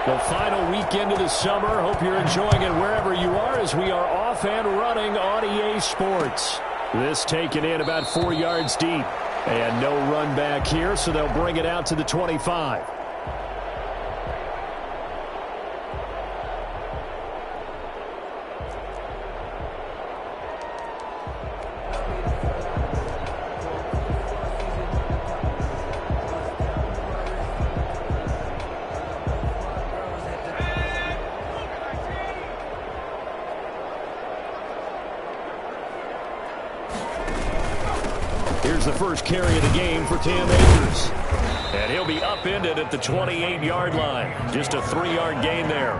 The final weekend of the summer. Hope you're enjoying it wherever you are as we are off and running on EA Sports. This taken in about 4 yards deep. And no run back here, so they'll bring it out to the 25. Here's the first carry of the game for Cam Akers. And he'll be upended at the 28-yard line. Just a 3-yard gain there.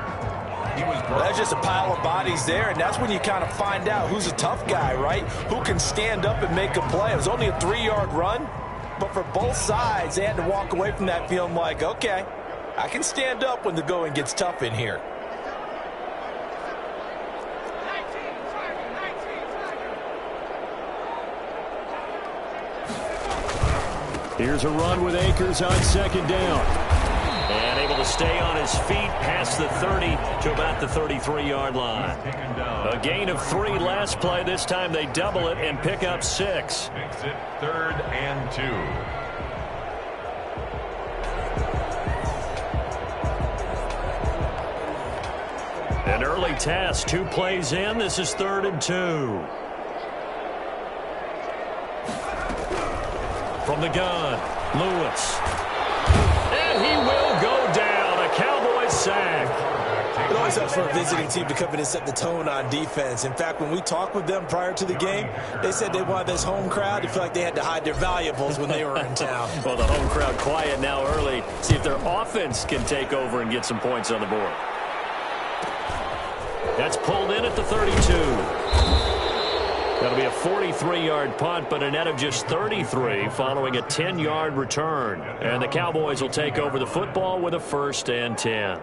Well, that's just a pile of bodies there, and that's when you kind of find out who's a tough guy, right? Who can stand up and make a play. It was only a 3-yard run, but for both sides, they had to walk away from that feeling like, okay, I can stand up when the going gets tough in here. Here's a run with Akers on second down. And able to stay on his feet past the 30 to about the 33-yard line. A gain of 3 last play. This time they double it and pick up 6. Makes it 3rd and 2. An early task, 2 plays in. This is 3rd and 2. From the gun, Lewis. And he will go down. A Cowboys sack. It always helps for a visiting team to come in and set the tone on defense. In fact, when we talked with them prior to the game, they said they wanted this home crowd to feel like they had to hide their valuables when they were in town. Well, the home crowd quiet now early. See if their offense can take over and get some points on the board. That's pulled in at the 32. That'll be a 43-yard punt, but a net of just 33 following a 10-yard return. And the Cowboys will take over the football with a 1st and 10.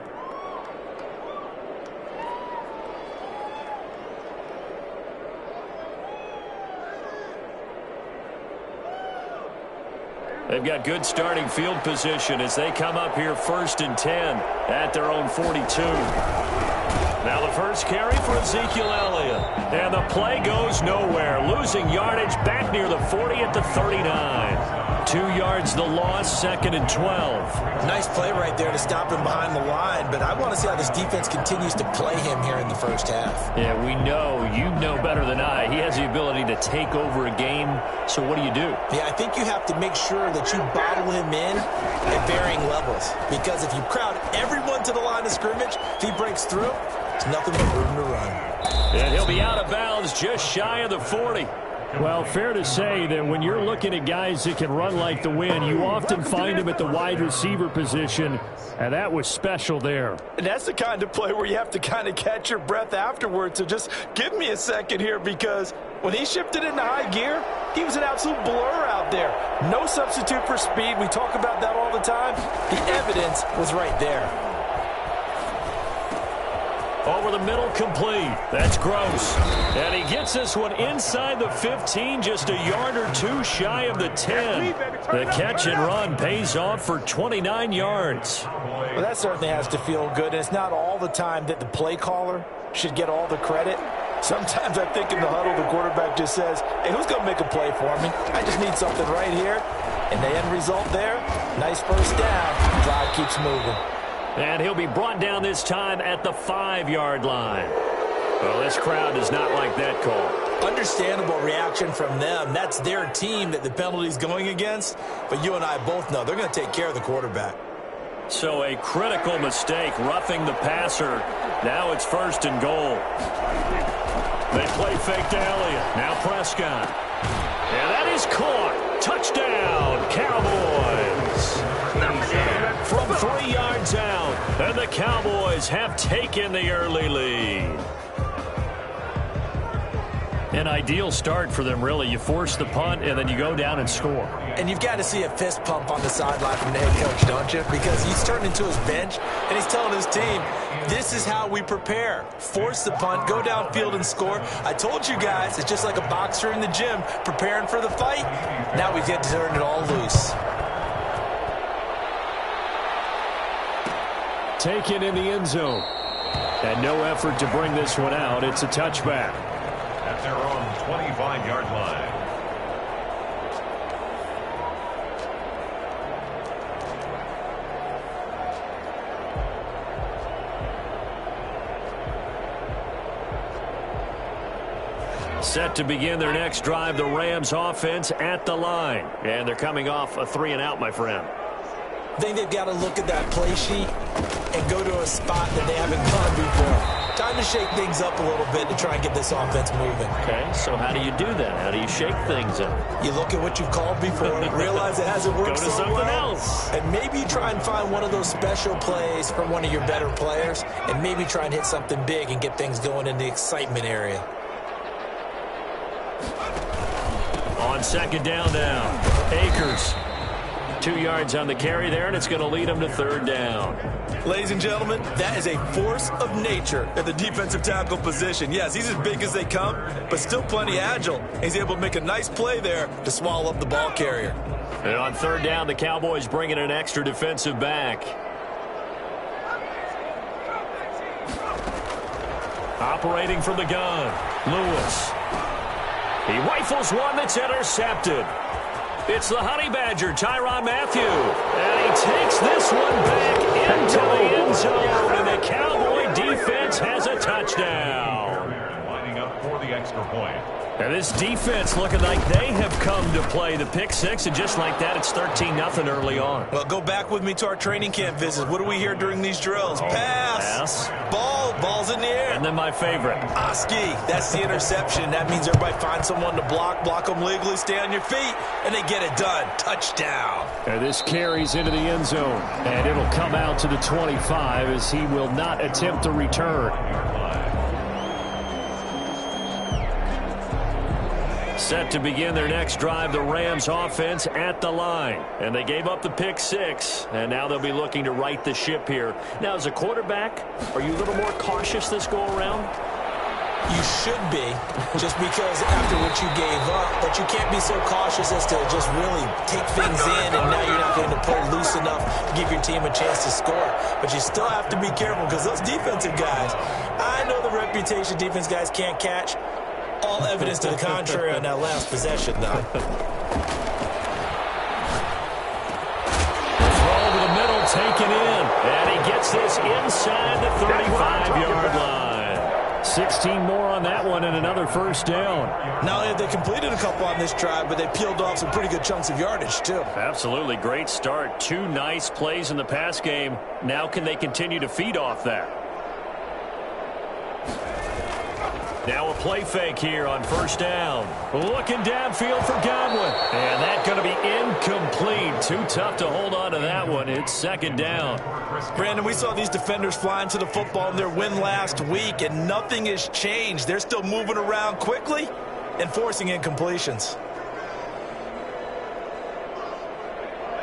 They've got good starting field position as they come up here 1st and 10 at their own 42. Now the first carry for Ezekiel Elliott. And the play goes nowhere. Losing yardage back near the 40 at the 39. 2 yards the loss, 2nd and 12. Nice play right there to stop him behind the line, but I want to see how this defense continues to play him here in the first half. Yeah, we know. You know better than I. He has the ability to take over a game, so what do you do? Yeah, I think you have to make sure that you bottle him in at varying levels, because if you crowd everyone to the line of scrimmage, if he breaks through, it's nothing but room to run. And he'll be out of bounds just shy of the 40. Well, fair to say that when you're looking at guys that can run like the wind, you often find them at the wide receiver position, and that was special there. And that's the kind of play where you have to kind of catch your breath afterwards. So just give me a second here, because when he shifted into high gear, he was an absolute blur out there. No substitute for speed. We talk about that all the time. The evidence was right there. Over the middle, complete. That's Gross. And he gets this one inside the 15, just a yard or 2 shy of the 10. The catch and run pays off for 29 yards. Well, that certainly has to feel good. And it's not all the time that the play caller should get all the credit. Sometimes I think in the huddle, the quarterback just says, hey, who's going to make a play for me? I just need something right here. And the end result there, nice first down. Drive keeps moving. And he'll be brought down this time at the 5-yard line. Well, this crowd does not like that call. Understandable reaction from them. That's their team that the penalty's going against. But you and I both know they're going to take care of the quarterback. So a critical mistake, roughing the passer. Now it's 1st and goal. They play fake to Elliott. Now Prescott. And that is caught. Touchdown, Cowboys. From 3 yards out, and the Cowboys have taken the early lead. An ideal start for them, really. You force the punt, and then you go down and score. And you've got to see a fist pump on the sideline from the head coach, don't you? Because he's turned into his bench, and he's telling his team, this is how we prepare. Force the punt, go downfield and score. I told you guys, it's just like a boxer in the gym preparing for the fight. Now we get to turn it all loose. taken in the end zone. And no effort to bring this one out. It's a touchback. At their own 25-yard line. Set to begin their next drive, the Rams offense at the line. And they're coming off a 3-and-out, my friend. I think they've got to look at that play sheet and go to a spot that they haven't gone before. Time to shake things up a little bit to try and get this offense moving. Okay, so how do you do that? How do you shake things up? You look at what you've called before, realize it hasn't worked Go to so something well, else. and maybe you try and find one of those special plays from one of your better players, and maybe try and hit something big and get things going in the excitement area. On second down now, Akers. 2 yards on the carry there, and it's going to lead him to third down. Ladies and gentlemen, that is a force of nature at the defensive tackle position. Yes, he's as big as they come, but still plenty agile. He's able to make a nice play there to swallow up the ball carrier. And on third down, the Cowboys bring in an extra defensive back. Operating from the gun, Lewis. He rifles one that's intercepted. It's the Honey Badger, Tyrann Mathieu. And he takes this one back into the end zone. And the Cowboy defense has a touchdown. Lining up for the extra point. And this defense looking like they have come to play the pick six. And just like that, it's 13-0 early on. Well, go back with me to our training camp visits. What do we hear during these drills? Pass. Ball's in the air. And then my favorite. Oski, that's the interception. That means everybody finds someone to block them legally, stay on your feet, and they get it done. Touchdown. And this carries into the end zone. And it'll come out to the 25 as he will not attempt to return. Set to begin their next drive, the Rams offense at the line. And they gave up the pick six, and now they'll be looking to right the ship here. Now, as a quarterback, are you a little more cautious this go-around? You should be, just because after what you gave up, but you can't be so cautious as to just really take things in, and now you're not going to play loose enough to give your team a chance to score. But you still have to be careful, because those defensive guys, I know the reputation defense guys can't catch. All evidence to the contrary on that last possession, though. Throw to the middle, taken in. And he gets this inside the 35-yard line. 16 more on that one and another first down. Now, they completed a couple on this drive, but they peeled off some pretty good chunks of yardage, too. Absolutely. Great start. 2 nice plays in the pass game. Now can they continue to feed off that? Now a play fake here on first down. Looking downfield for Godwin. And that's going to be incomplete. Too tough to hold on to that one. It's second down. Brandon, we saw these defenders flying to the football in their win last week, and nothing has changed. They're still moving around quickly and forcing incompletions.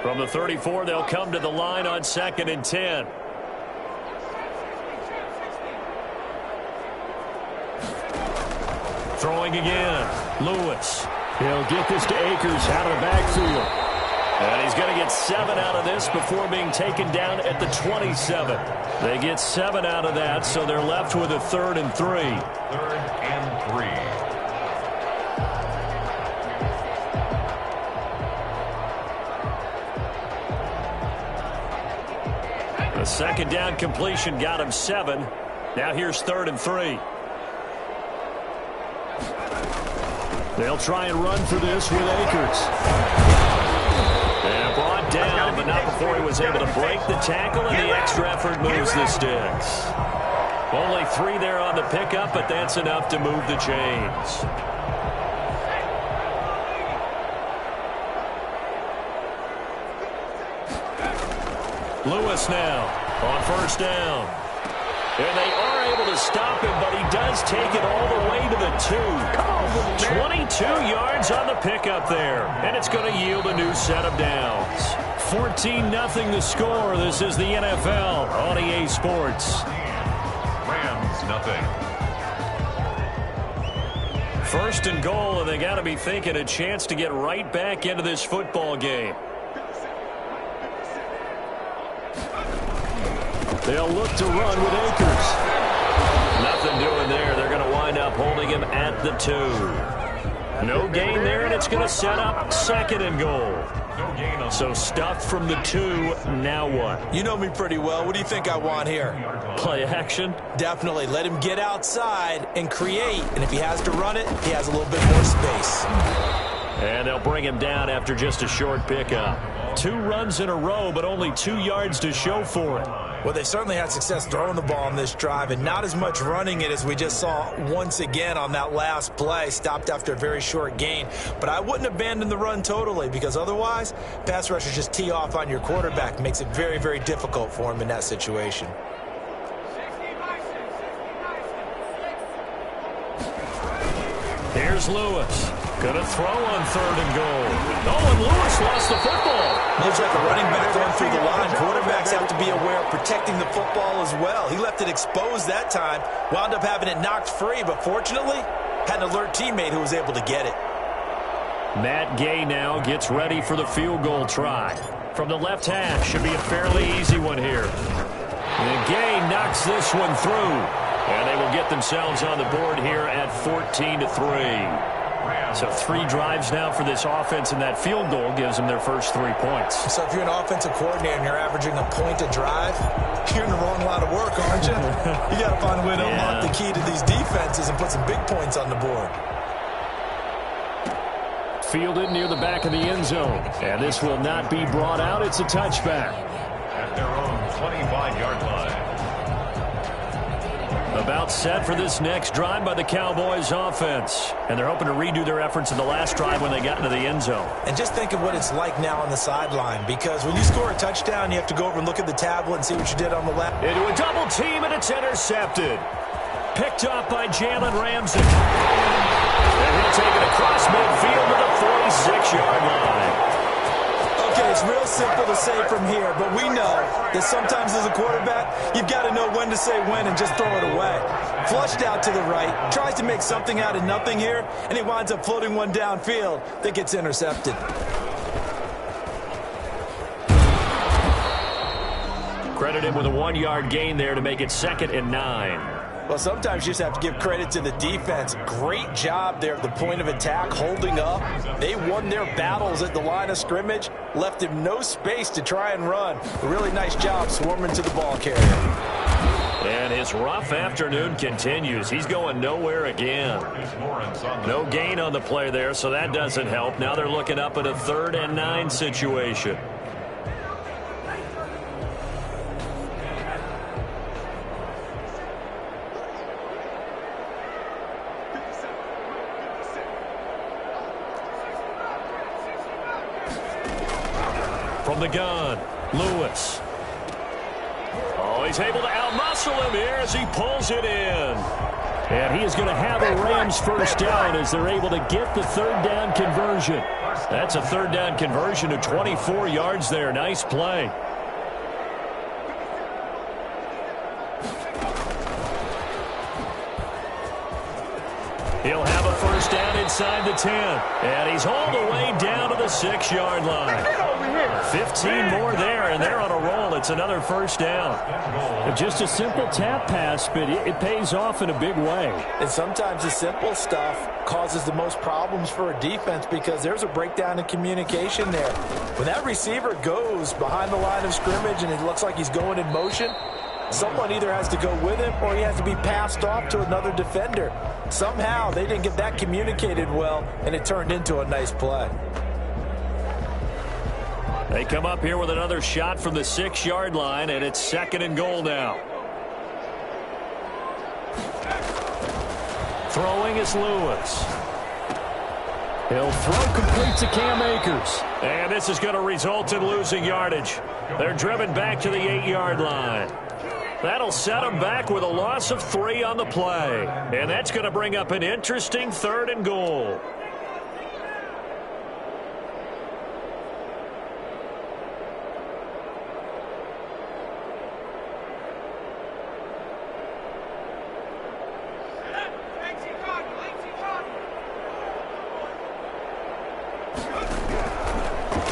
From the 34, they'll come to the line on 2nd and 10. Throwing again. Lewis. He'll get this to Akers out of the backfield. And he's going to get 7 out of this before being taken down at the 27. They get 7 out of that, so they're left with a 3rd and 3. 3rd and 3. The second down completion got him 7. Now here's 3rd and 3. They'll try and run for this with Akers. And brought down, but not before he was able to break the tackle, and the extra effort moves the sticks. Only 3 there on the pickup, but that's enough to move the chains. Lewis now on first down. And they are able to stop him, but he does take it all the way to the 2. 22 yards on the pickup there. And it's going to yield a new set of downs. 14-0 the score. This is the NFL on EA Sports. Rams, nothing. 1st and goal, and they got to be thinking a chance to get right back into this football game. They'll look to run with Akers. Nothing doing there. They're going to wind up holding him at the 2. No gain there, and it's going to set up 2nd and goal. So stuffed from the 2, now what? You know me pretty well. What do you think I want here? Play action? Definitely. Let him get outside and create. And if he has to run it, he has a little bit more space. And they'll bring him down after just a short pickup. 2 runs in a row, but only 2 yards to show for it. Well, they certainly had success throwing the ball on this drive and not as much running it as we just saw once again on that last play. Stopped after a very short gain. But I wouldn't abandon the run totally because otherwise, pass rushers just tee off on your quarterback. Makes it very, very difficult for him in that situation. Here's Lewis. Gonna throw on 3rd and goal. Oh, and Lewis lost the football. Looks like a running back going through the line. Quarterbacks have to be aware of protecting the football as well. He left it exposed that time. Wound up having it knocked free, but fortunately, had an alert teammate who was able to get it. Matt Gay now gets ready for the field goal try. From the left hash, should be a fairly easy one here. And Gay knocks this one through. And they will get themselves on the board here at 14-3. So 3 drives now for this offense, and that field goal gives them their first 3 points. So if you're an offensive coordinator and you're averaging a point a drive, you're in the wrong line of work, aren't you? You got to find a way to unlock the key to these defenses and put some big points on the board. Fielded near the back of the end zone. And this will not be brought out. It's a touchback. At their own 25-yard line. About set for this next drive by the Cowboys offense. And they're hoping to redo their efforts in the last drive when they got into the end zone. And just think of what it's like now on the sideline, because when you score a touchdown, you have to go over and look at the tablet and see what you did on the left. Into a double team, and it's intercepted. Picked up by Jalen Ramsey. And he'll take it across midfield to the 46-yard line. Okay, it's real simple to say from here, but we know that sometimes as a quarterback, you've got to know when to say when and just throw it away. Flushed out to the right, tries to make something out of nothing here, and he winds up floating one downfield that gets intercepted. Credit him with a 1-yard gain there to make it 2nd and 9. Well, sometimes you just have to give credit to the defense. Great job there at the point of attack, holding up. They won their battles at the line of scrimmage, left him no space to try and run. A really nice job swarming to the ball carrier. And his rough afternoon continues. He's going nowhere again. No gain on the play there, so that doesn't help. Now they're looking up at a 3rd and 9 situation. From the gun, Lewis. Oh, he's able to outmuscle him here as he pulls it in. And he is going to have a Rams first down as they're able to get the 3rd down conversion. That's a 3rd down conversion to 24 yards there. Nice play. He'll have a first down inside the 10. And he's hauled away down to the 6-yard line. 15 more there, and they're on a roll. It's another first down. Just a simple tap pass, but it pays off in a big way. And sometimes the simple stuff causes the most problems for a defense because there's a breakdown in communication there. When that receiver goes behind the line of scrimmage and it looks like he's going in motion, someone either has to go with him or he has to be passed off to another defender. Somehow they didn't get that communicated well, and it turned into a nice play. They come up here with another shot from the 6-yard line, and it's 2nd and goal now. Throwing is Lewis. He'll throw complete to Cam Akers. And this is going to result in losing yardage. They're driven back to the 8-yard line. That'll set them back with a loss of 3 on the play. And that's going to bring up an interesting 3rd and goal.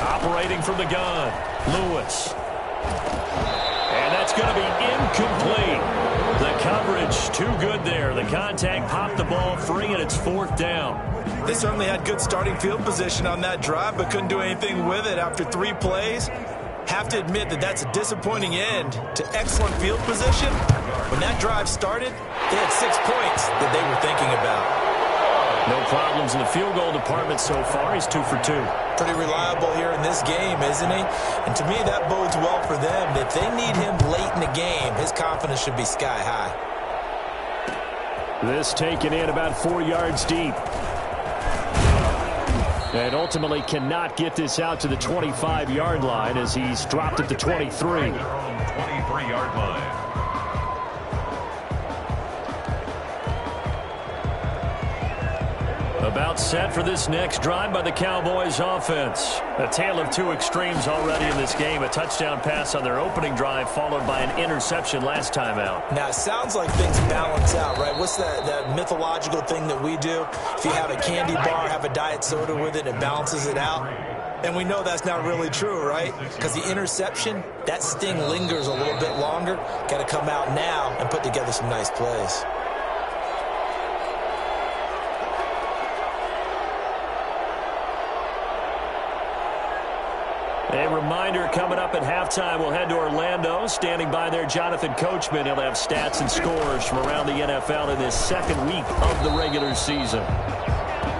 Operating from the gun, Lewis. And that's it's going to be incomplete. The coverage too good there. The contact popped the ball free, and it's 4th down. They certainly had good starting field position on that drive, but couldn't do anything with it after 3 plays. Have to admit that that's a disappointing end to excellent field position. When that drive started, they had 6 points that they were thinking about. No problems in the field goal department so far. He's 2 for 2. Pretty reliable here in this game, isn't he? And to me, that bodes well for them. If they need him late in the game, his confidence should be sky high. This taken in about 4 yards deep. And ultimately cannot get this out to the 25-yard line as he's dropped at the 23. 23-yard line. About set for this next drive by the Cowboys offense. A tale of 2 extremes already in this game. A touchdown pass on their opening drive followed by an interception last time out. Now, it sounds like things balance out, right? What's that mythological thing that we do? If you have a candy bar, have a diet soda with it, it balances it out. And we know that's not really true, right? Because the interception, that sting lingers a little bit longer. Got to come out now and put together some nice plays. A reminder coming up at halftime, we'll head to Orlando. Standing by there, Jonathan Coachman. He'll have stats and scores from around the NFL in this second week of the regular season.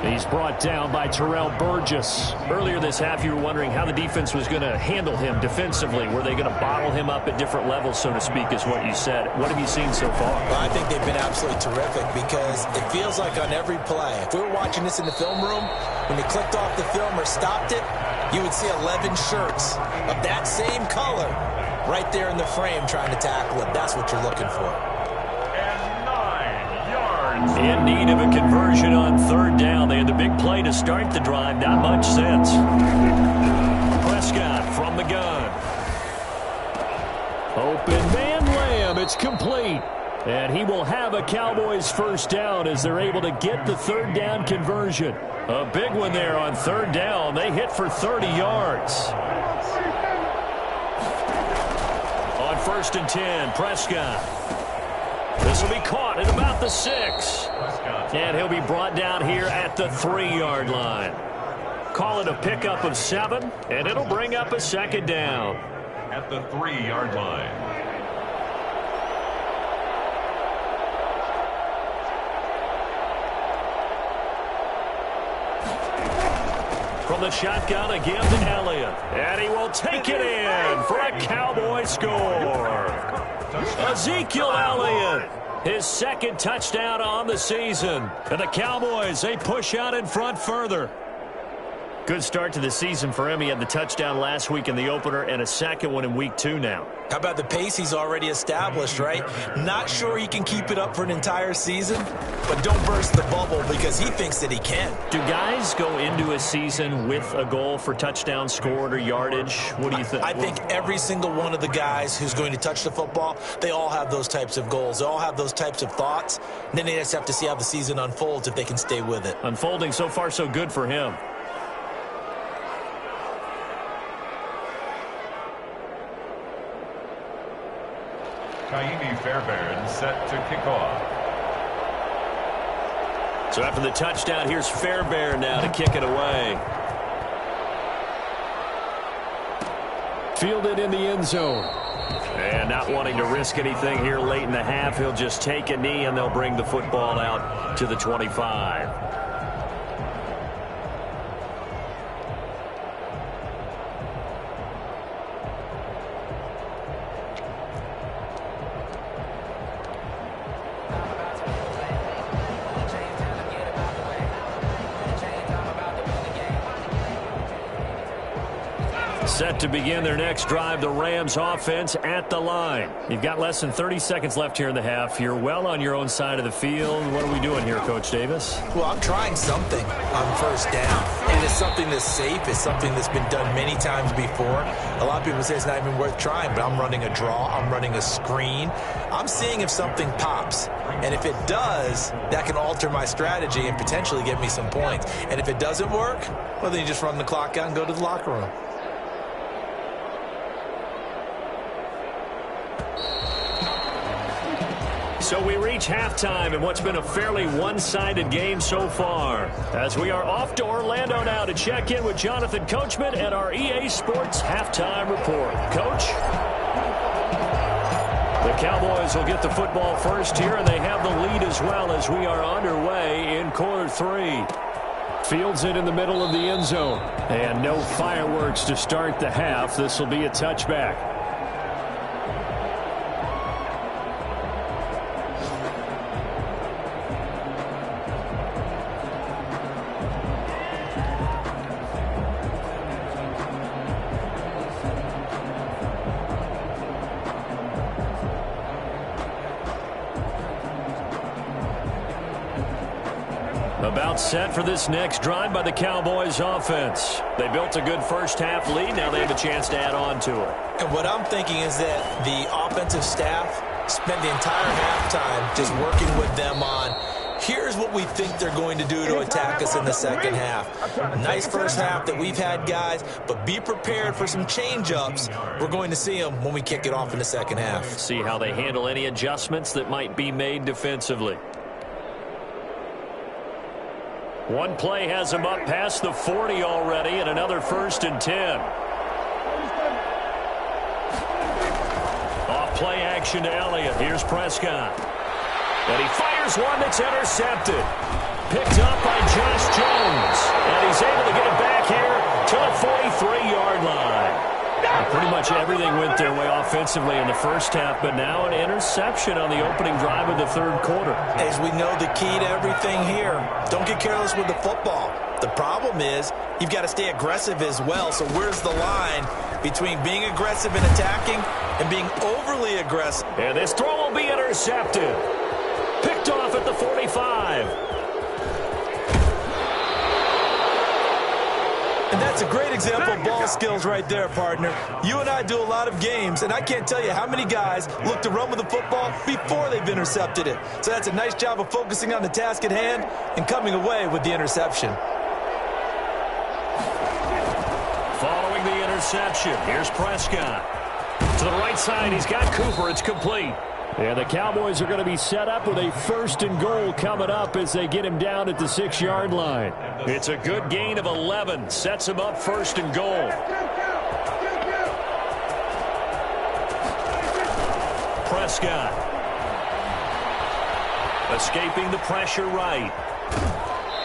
He's brought down by Terrell Burgess. Earlier this half, you were wondering how the defense was going to handle him defensively. Were they going to bottle him up at different levels, so to speak, is what you said. What have you seen so far? Well, I think they've been absolutely terrific because it feels like on every play, if we were watching this in the film room, when they clicked off the film or stopped it, you would see 11 shirts of that same color right there in the frame trying to tackle it. That's what you're looking for. And 9 yards. In need of a conversion on 3rd down. They had the big play to start the drive. Not much sense. Prescott from the gun. Open man Lamb. It's complete. And he will have a Cowboys 1st down as they're able to get the 3rd down conversion. A big one there on 3rd down. They hit for 30 yards. On 1st and 10, Prescott. This will be caught at about the 6. And he'll be brought down here at the 3-yard line. Call it a pickup of 7, and it'll bring up a 2nd down. At the 3-yard line. From the shotgun again to Elliott. And he will take it in for a Cowboy score. Ezekiel Elliott, his 2nd touchdown on the season. And the Cowboys, they push out in front further. Good start to the season for him. He had the touchdown last week in the opener and a 2nd one in week 2 now. How about the pace he's already established, right? Not sure he can keep it up for an entire season, but don't burst the bubble because he thinks that he can. Do guys go into a season with a goal for touchdown scored or yardage? What do you think? I think every single one of the guys who's going to touch the football, they all have those types of goals. They all have those types of thoughts. And then they just have to see how the season unfolds if they can stay with it. Unfolding so far so good for him. Kaimi Fairbairn set to kick off. So after the touchdown, here's Fairbairn now to kick it away. Fielded in the end zone. And not wanting to risk anything here late in the half, he'll just take a knee and they'll bring the football out to the 25. Set to begin their next drive, the Rams offense at the line. You've got less than 30 seconds left here in the half. You're well on your own side of the field. What are we doing here, Coach Davis? Well, I'm trying something on 1st down. And it's something that's safe. It's something that's been done many times before. A lot of people say it's not even worth trying, but I'm running a draw. I'm running a screen. I'm seeing if something pops. And if it does, that can alter my strategy and potentially get me some points. And if it doesn't work, well, then you just run the clock out and go to the locker room. So we reach halftime in what's been a fairly one-sided game so far. As we are off to Orlando now to check in with Jonathan Coachman and our EA Sports Halftime Report. Coach? The Cowboys will get the football first here, and they have the lead as well as we are underway in quarter 3. Fields it in the middle of the end zone. And no fireworks to start the half. This will be a touchback. About set for this next drive by the Cowboys offense. They built a good first half lead. Now they have a chance to add on to it. And what I'm thinking is that the offensive staff spent the entire halftime just working with them on, here's what we think they're going to do to attack us in the second half. Nice first half that we've had, guys, but be prepared for some change-ups. We're going to see them when we kick it off in the second half. See how they handle any adjustments that might be made defensively. One play has him up past the 40 already, and another 1st and 10. Off play action to Elliott. Here's Prescott. And he fires one that's intercepted. Picked up by Josh Jones. And he's able to get it back here to the 43-yard line. Pretty much everything went their way offensively in the first half, but now an interception on the opening drive of the third quarter. As we know, the key to everything here, don't get careless with the football. The problem is you've got to stay aggressive as well. So where's the line between being aggressive and attacking and being overly aggressive? And this throw will be intercepted. Picked off at the 45. And that's a great example of ball skills right there, partner. You and I do a lot of games, and I can't tell you how many guys look to run with the football before they've intercepted it. So that's a nice job of focusing on the task at hand and coming away with the interception. Following the interception, here's Prescott. To the right side, he's got Cooper. It's complete. And the Cowboys are going to be set up with a 1st and goal coming up as they get him down at the 6-yard line. It's a good gain of 11. Sets him up 1st and goal. Prescott. Escaping the pressure right.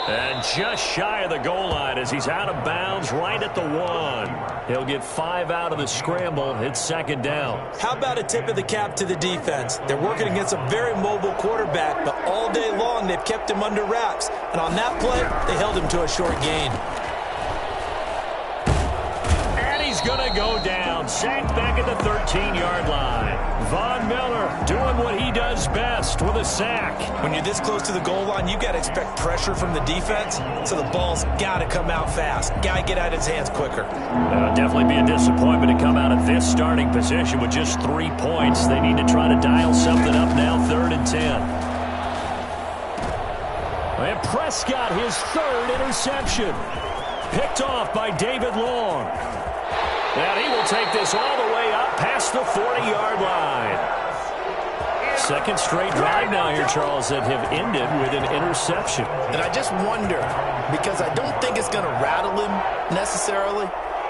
And just shy of the goal line as he's out of bounds right at the 1. He'll get 5 out of the scramble. It's 2nd down. How about a tip of the cap to the defense? They're working against a very mobile quarterback, but all day long they've kept him under wraps. And on that play, they held him to a short gain. And he's going to go down. Sacked back at the 13-yard line. Von Miller doing what he does best with a sack. When you're this close to the goal line, you've got to expect pressure from the defense, so the ball's got to come out fast. Got to get out of his hands quicker. Definitely be a disappointment to come out of this starting position with just 3 points. They need to try to dial something up now, 3rd and 10. And Prescott, his 3rd interception. Picked off by David Long. And he will take this all the way up past the 40-yard line. 2nd straight drive now here, Charles, that have ended with an interception. And I just wonder, because I don't think it's going to rattle him necessarily,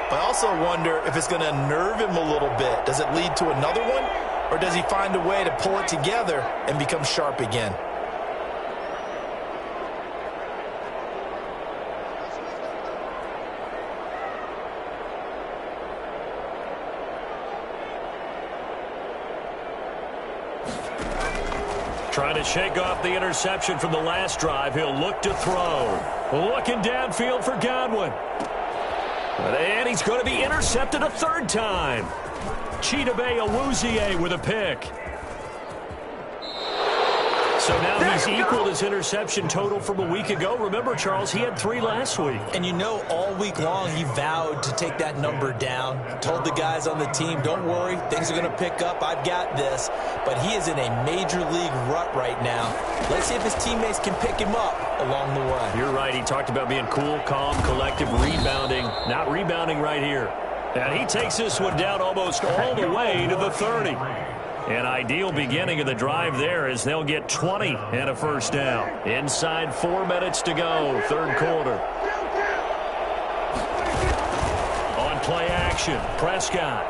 but I also wonder if it's going to nerve him a little bit. Does it lead to another one, or does he find a way to pull it together and become sharp again? Trying to shake off the interception from the last drive. He'll look to throw. Looking downfield for Godwin. And he's going to be intercepted a 3rd time. Chidobe Awuzie with a pick. So now he's equaled his interception total from a week ago. Remember, Charles, he had 3 last week. And you know, all week long he vowed to take that number down. Told the guys on the team, don't worry, things are going to pick up. I've got this. But he is in a major league rut right now. Let's see if his teammates can pick him up along the way. You're right. He talked about being cool, calm, collective, rebounding. Not rebounding right here. And he takes this one down almost all the way to the 30. An ideal beginning of the drive there as they'll get 20 and a first down. Inside 4 minutes to go, third quarter. On play action, Prescott.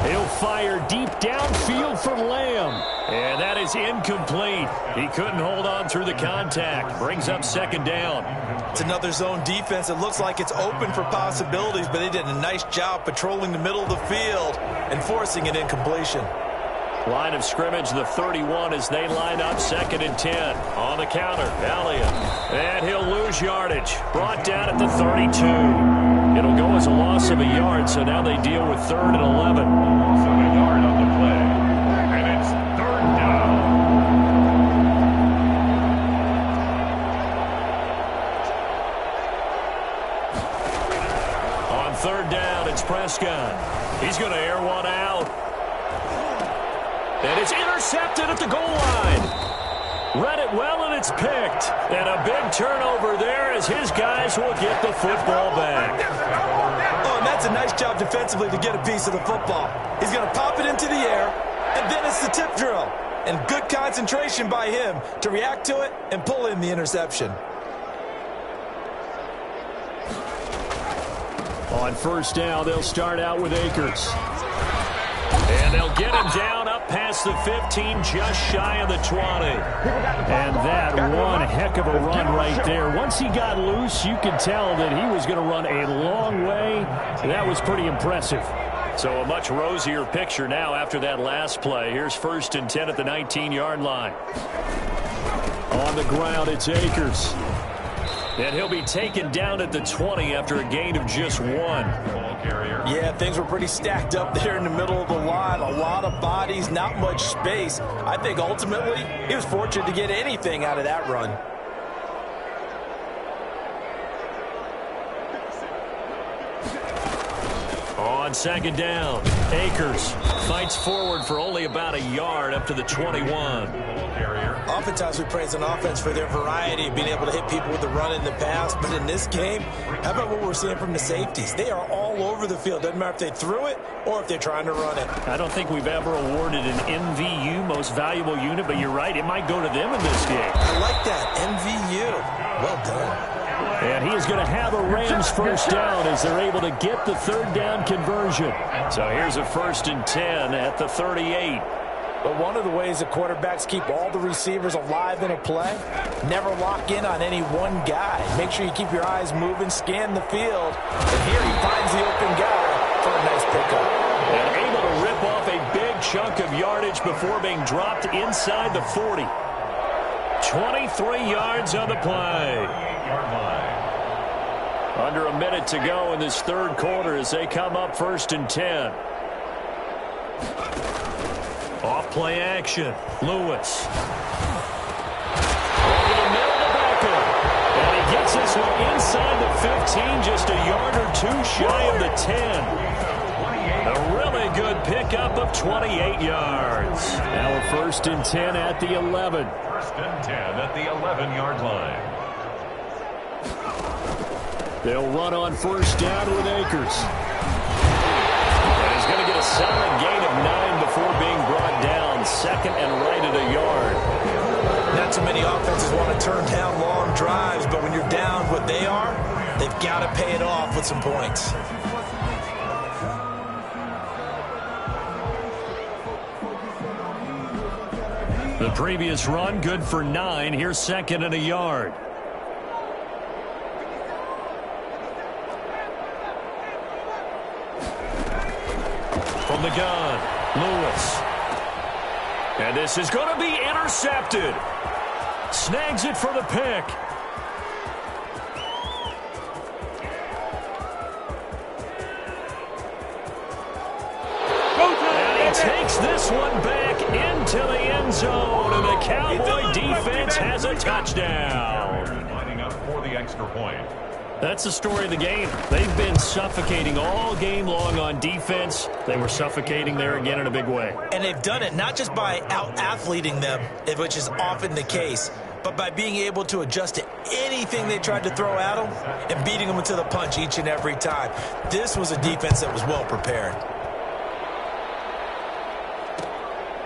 He'll fire deep downfield for Lamb. And that is incomplete. He couldn't hold on through the contact. Brings up second down. It's another zone defense. It looks like it's open for possibilities, but they did a nice job patrolling the middle of the field and forcing an incompletion. Line of scrimmage, the 31 as they line up, 2nd and 10. On the counter, Elliott. And he'll lose yardage. Brought down at the 32. It'll go as a loss of a yard, so now they deal with 3rd and 11. So a yard on the play. And it's 3rd down. On 3rd down, it's Prescott. He's going to air one out. And it's intercepted at the goal line. Read it well, and it's picked. And a big turnover there as his guys will get the football back. Oh, and that's a nice job defensively to get a piece of the football. He's going to pop it into the air, and then it's the tip drill. And good concentration by him to react to it and pull in the interception. On first down, they'll start out with Akers. And they'll get him down up past the 15, just shy of the 20. And that one heck of a run right there. Once he got loose, you could tell that he was going to run a long way. That was pretty impressive. So a much rosier picture now after that last play. Here's 1st and 10 at the 19-yard line. On the ground, it's Akers. And he'll be taken down at the 20 after a gain of just 1. Yeah, things were pretty stacked up there in the middle of the line. A lot of bodies, not much space. I think ultimately he was fortunate to get anything out of that run. On 2nd down, Akers fights forward for only about a yard up to the 21. Oftentimes we praise an offense for their variety of being able to hit people with the run in the pass, but in this game, how about what we're seeing from the safeties? They are all over the field. Doesn't matter if they threw it or if they're trying to run it. I don't think we've ever awarded an MVU, most valuable unit, but you're right, it might go to them in this game. I like that, MVU. Well done. And he is going to have a Rams first down as they're able to get the 3rd down conversion. So here's a 1st and 10 at the 38. But one of the ways the quarterbacks keep all the receivers alive in a play, never lock in on any one guy. Make sure you keep your eyes moving, scan the field, and here he finds the open guy for a nice pickup. And able to rip off a big chunk of yardage before being dropped inside the 40. 23 yards on the play. Under a minute to go in this 3rd quarter as they come up 1st and 10. Off play action. Lewis. Over the middle to Beckham. And he gets this one inside the 15, just a yard or 2 shy of the 10. A really good pickup of 28 yards. Now a 1st and 10 at the 11. 1st and 10 at the 11-yard line. They'll run on first down with Akers. And he's going to get a solid gain of 9 before being brought down. 2nd and right at a yard. Not too many offenses want to turn down long drives, but when you're down what they are, they've got to pay it off with some points. The previous run good for 9. Here's 2nd and a yard. From the gun, Lewis. And this is going to be intercepted. Snags it for the pick. And he takes this one back into the end zone. And the Cowboy defense has a touchdown. Lining up for the extra point. That's the story of the game. They've been suffocating all game long on defense. They were suffocating there again in a big way. And they've done it not just by out-athleting them, which is often the case, but by being able to adjust to anything they tried to throw at them and beating them to the punch each and every time. This was a defense that was well prepared.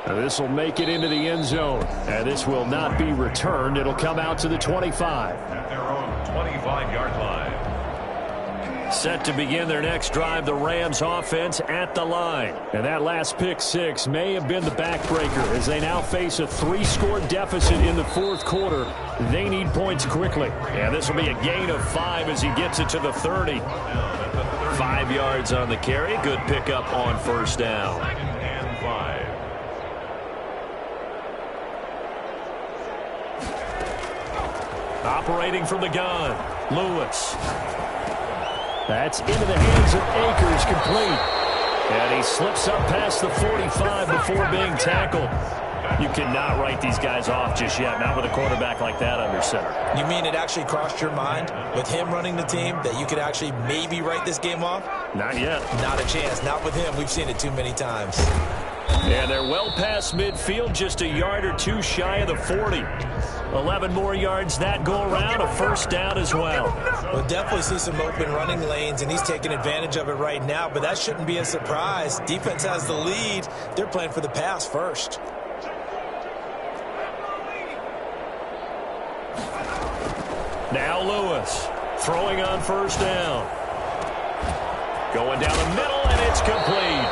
This will make it into the end zone. And this will not be returned. It'll come out to the 25. At their own 25-yard line. Set to begin their next drive, the Rams offense at the line. And that last pick six may have been the backbreaker as they now face a 3-score deficit in the fourth quarter. They need points quickly. And this will be a gain of 5 as he gets it to the 30. 5 yards on the carry. Good pickup on first down. 2nd and 5. Operating from the gun, Lewis. That's into the hands of Akers, complete. And he slips up past the 45 before being tackled. You cannot write these guys off just yet, not with a quarterback like that under center. You mean it actually crossed your mind with him running the team that you could actually maybe write this game off? Not yet. Not a chance. Not with him. We've seen it too many times. And they're well past midfield, just a yard or two shy of the 40. 11 more yards that go around, a first down as well. We'll definitely see some open running lanes, and he's taking advantage of it right now, but that shouldn't be a surprise. Defense has the lead. They're playing for the pass first. Now Lewis throwing on first down. Going down the middle, and it's complete.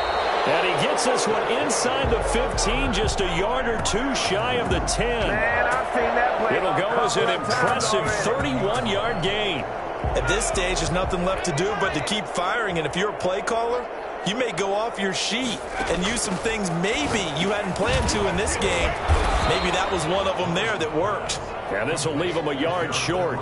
And he gets this one inside the 15, just a yard or two shy of the 10. It'll go as an impressive 31-yard gain. At this stage, there's nothing left to do but to keep firing, and if you're a play caller, you may go off your sheet and use some things maybe you hadn't planned to in this game. Maybe that was one of them there that worked. And this will leave him a yard short.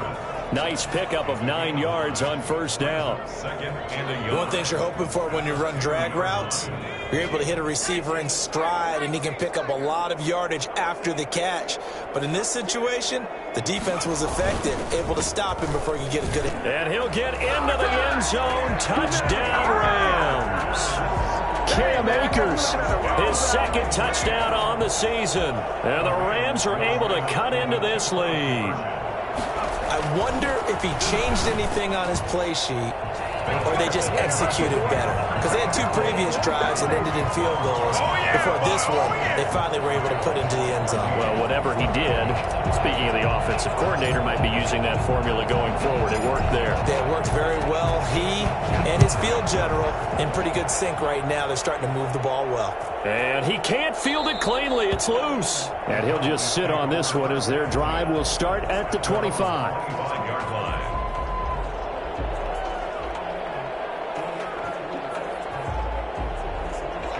Nice pickup of 9 yards on first down. 2nd and a yard. One thing you're hoping for when you run drag routes, you're able to hit a receiver in stride, and he can pick up a lot of yardage after the catch. But in this situation, the defense was effective, able to stop him before he could get a good hit. And he'll get into the end zone. Touchdown, Rams. Cam Akers, his second touchdown on the season. And the Rams are able to cut into this lead. I wonder if he changed anything on his play sheet or they just executed better. Because they had 2 previous drives that ended in field goals. Before this one, they finally were able to put into the end zone. Well, whatever he did, speaking of the offensive coordinator, might be using that formula going forward. It worked there. It worked very well. He and his field general in pretty good sync right now. They're starting to move the ball well. And he can't field it cleanly. It's loose. And he'll just sit on this one as their drive will start at the 25. 25-yard line.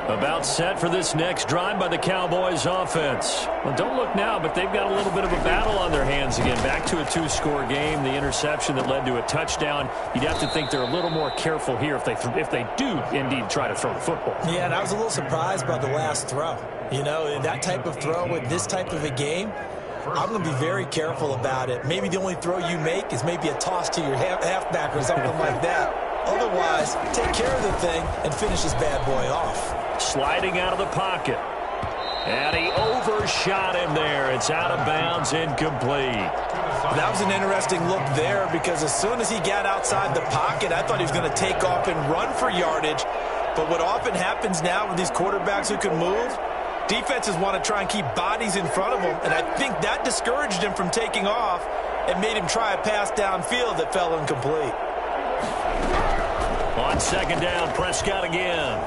About set for this next drive by the Cowboys offense. Well, don't look now, but they've got a little bit of a battle on their hands again. Back to a 2-score game. The interception that led to a touchdown. You'd have to think they're a little more careful here if they do indeed try to throw the football. Yeah, and I was a little surprised by the last throw. You know, that type of throw in this type of a game, I'm going to be very careful about it. Maybe the only throw you make is maybe a toss to your halfback or something like that. Otherwise, take care of the thing and finish this bad boy off. Sliding out of the pocket. And he overshot him there. It's out of bounds, incomplete. That was an interesting look there because as soon as he got outside the pocket, I thought he was going to take off and run for yardage. But what often happens now with these quarterbacks who can move, defenses want to try and keep bodies in front of them, and I think that discouraged him from taking off and made him try a pass downfield that fell incomplete. On second down, Prescott again.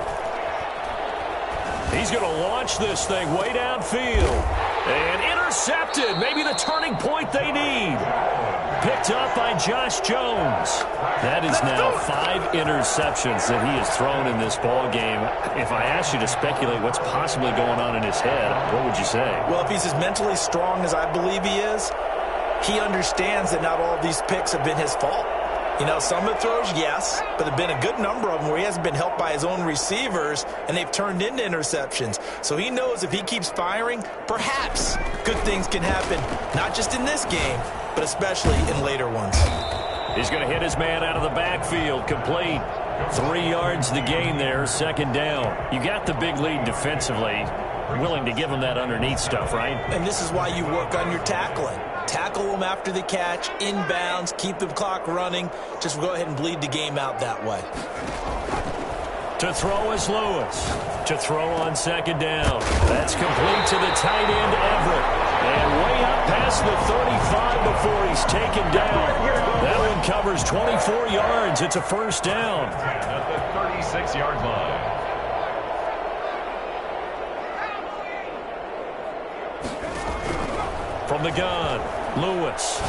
He's going to launch this thing way downfield. And intercepted. Maybe the turning point they need. Picked up by Josh Jones. That is now 5 interceptions that he has thrown in this ball game. If I asked you to speculate what's possibly going on in his head, what would you say? Well, if he's as mentally strong as I believe he is, he understands that not all of these picks have been his fault. You know, some of the throws, yes, but there have been a good number of them where he hasn't been helped by his own receivers, and they've turned into interceptions. So he knows if he keeps firing, perhaps good things can happen, not just in this game, but especially in later ones. He's going to hit his man out of the backfield, complete. 3 yards the gain there, second down. You got the big lead defensively. Willing to give him that underneath stuff, right? And this is why you work on your tackling. Tackle them after the catch, inbounds, keep the clock running. Just go ahead and bleed the game out that way. To throw is Lewis. To throw on second down. That's complete to the tight end, Everett. And way up past the 35 before he's taken down. That one covers 24 yards. It's a first down. At the 36-yard line. From the gun, Lewis.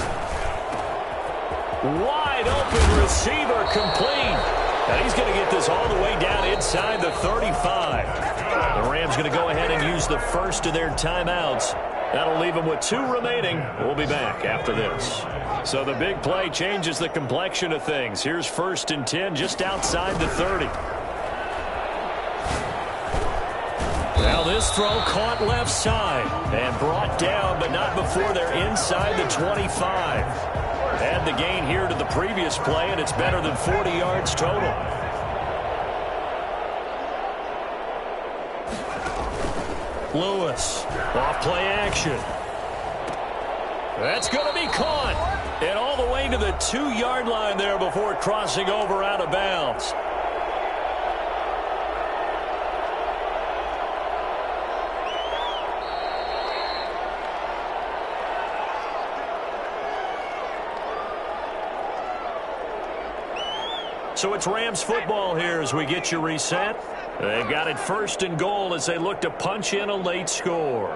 Wide open receiver, complete. And he's going to get this all the way down inside the 35. The Rams going to go ahead and use the first of their timeouts. That'll leave them with 2 remaining. We'll be back after this. So the big play changes the complexion of things. Here's 1st and 10 just outside the 30. Now this throw caught left side and brought down, but not before they're inside the 25. Add the gain here to the previous play, and it's better than 40 yards total. Lewis, off play action. That's going to be caught. And all the way to the 2-yard line there before crossing over out of bounds. So it's Rams football here as we get you reset. They've got it 1st and goal as they look to punch in a late score.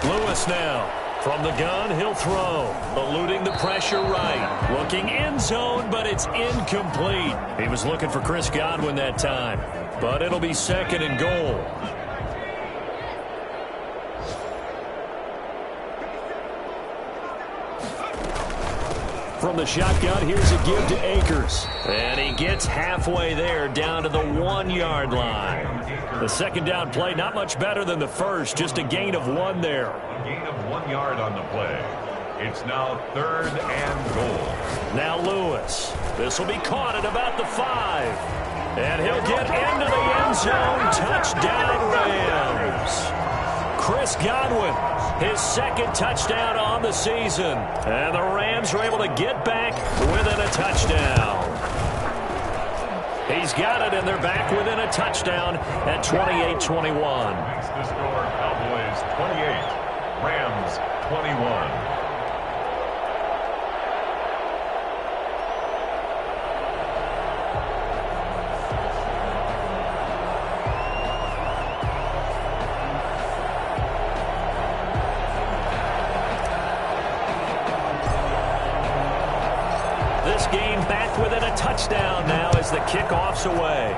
Lewis now. From the gun, he'll throw. Eluding the pressure right. Looking end zone, but it's incomplete. He was looking for Chris Godwin that time. But it'll be 2nd and goal. From the shotgun, here's a give to Akers. And he gets halfway there down to the 1-yard line. The 2nd down play, not much better than the first, just a gain of 1 there. A gain of 1 yard on the play. It's now 3rd and goal. Now Lewis. This will be caught at about the 5. And he'll get into the end zone. Touchdown, Rams. Chris Godwin, his 2nd touchdown on the season. And the Rams are able to get back within a touchdown. He's got it, and they're back within a touchdown at 28-21. Makes the score Cowboys 28, Rams 21. Game back within a touchdown now as the kickoff's away.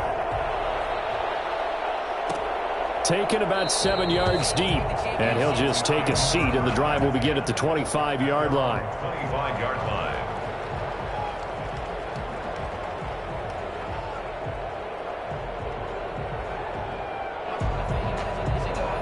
Taken about 7 yards deep, and he'll just take a seat, and the drive will begin at the 25-yard line. 25-yard line.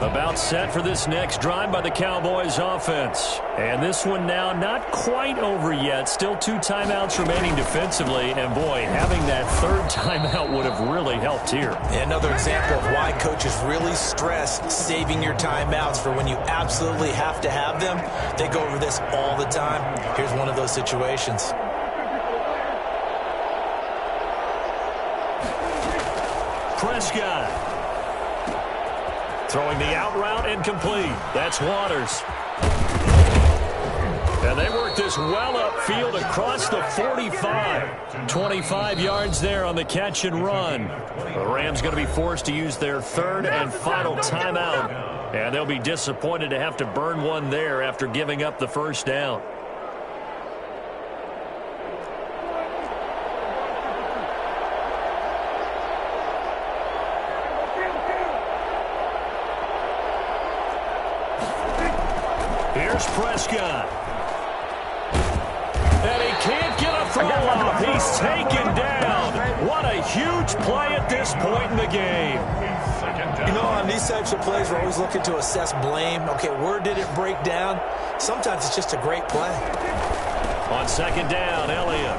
About set for this next drive by the Cowboys offense. And this one now not quite over yet. Still 2 timeouts remaining defensively. And boy, having that 3rd timeout would have really helped here. Another example of why coaches really stress saving your timeouts for when you absolutely have to have them. They go over this all the time. Here's one of those situations. Prescott. Throwing the out route incomplete. That's Waters. And they work this well upfield across the 45. 25 yards there on the catch and run. The Rams going to be forced to use their 3rd and final timeout. And they'll be disappointed to have to burn one there after giving up the 1st down. Here's Prescott. And he can't get a throw off. He's taken down. What a huge play at this point in the game. You know, on these types of plays, we're always looking to assess blame. Okay, where did it break down? Sometimes it's just a great play. On 2nd down, Elliott.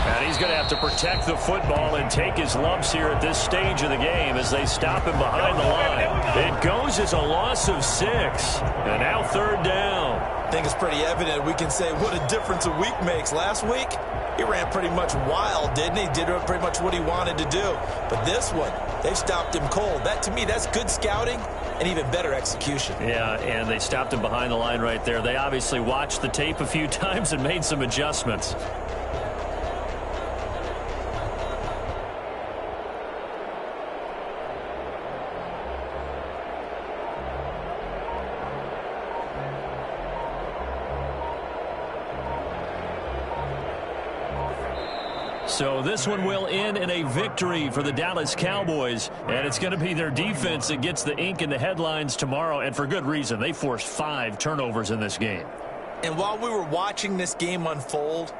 And he's he's going to have to protect the football and take his lumps here at this stage of the game as they stop him behind the line. It goes as a loss of 6. And now 3rd down. I think it's pretty evident we can say what a difference a week makes. Last week, he ran pretty much wild, didn't he? Did pretty much what he wanted to do. But this one, they stopped him cold. That, to me, that's good scouting and even better execution. Yeah, and they stopped him behind the line right there. They obviously watched the tape a few times and made some adjustments. So this one will end in a victory for the Dallas Cowboys, and it's going to be their defense that gets the ink in the headlines tomorrow, and for good reason. They forced 5 turnovers in this game. And while we were watching this game unfold,